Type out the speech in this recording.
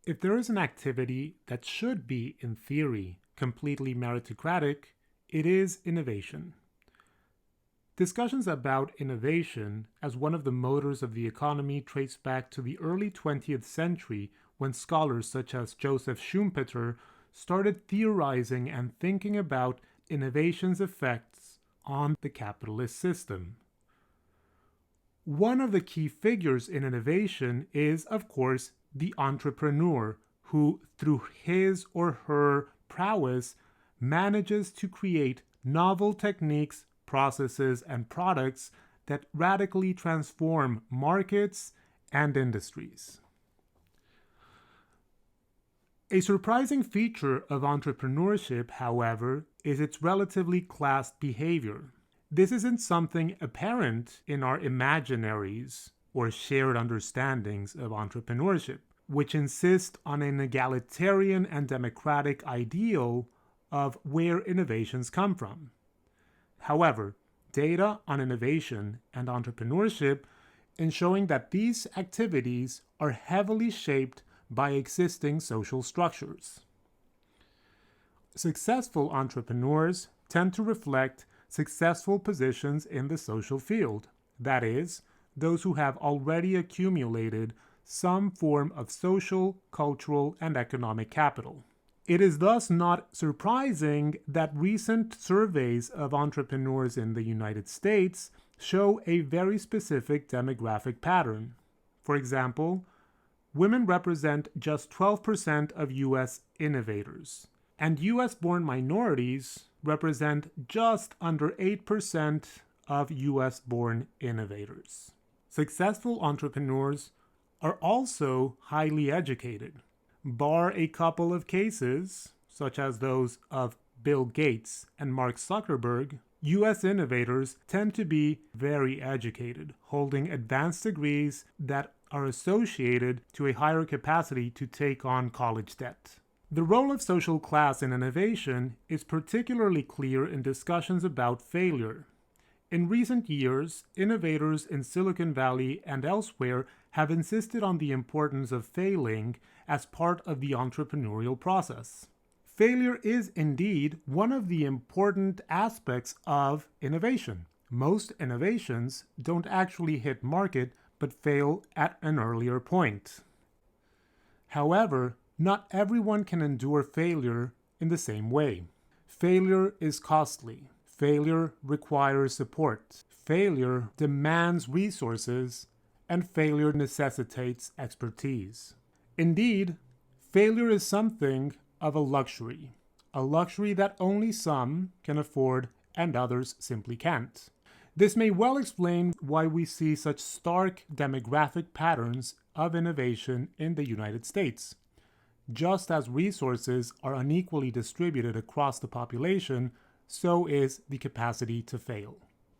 If there is an activity that should be, in theory, completely meritocratic, it is innovation. Discussions about innovation as one of the motors of the economy trace back to the early 20th century when scholars such as Joseph Schumpeter started theorizing and thinking about innovation's effects on the capitalist system. One of the key figures in innovation is, of course, the entrepreneur who, through his or her prowess, manages to create novel techniques, processes, and products that radically transform markets and industries. A surprising feature of entrepreneurship, however, is its relatively classed behavior. This isn't something apparent in our imaginaries or shared understandings of entrepreneurship, which insist on an egalitarian and democratic ideal of where innovations come from. However, data on innovation and entrepreneurship is showing that these activities are heavily shaped by existing social structures. Successful entrepreneurs tend to reflect successful positions in the social field, that is, those who have already accumulated some form of social, cultural, and economic capital. It is thus not surprising that recent surveys of entrepreneurs in the United States show a very specific demographic pattern. For example, women represent just 12% of U.S. innovators, and U.S.-born minorities represent just under 8% of U.S.-born innovators. Successful entrepreneurs are also highly educated. Bar a couple of cases, such as those of Bill Gates and Mark Zuckerberg, U.S. innovators tend to be very educated, holding advanced degrees that are associated to a higher capacity to take on college debt. The role of social class in innovation is particularly clear in discussions about failure. In recent years, innovators in Silicon Valley and elsewhere have insisted on the importance of failing as part of the entrepreneurial process. Failure is indeed one of the important aspects of innovation. Most innovations don't actually hit market but fail at an earlier point. However, not everyone can endure failure in the same way. Failure is costly. Failure requires support. Failure demands resources, and failure necessitates expertise. Indeed, failure is something of a luxury that only some can afford and others simply can't. This may well explain why we see such stark demographic patterns of innovation in the United States. Just as resources are unequally distributed across the population, so is the capacity to fail.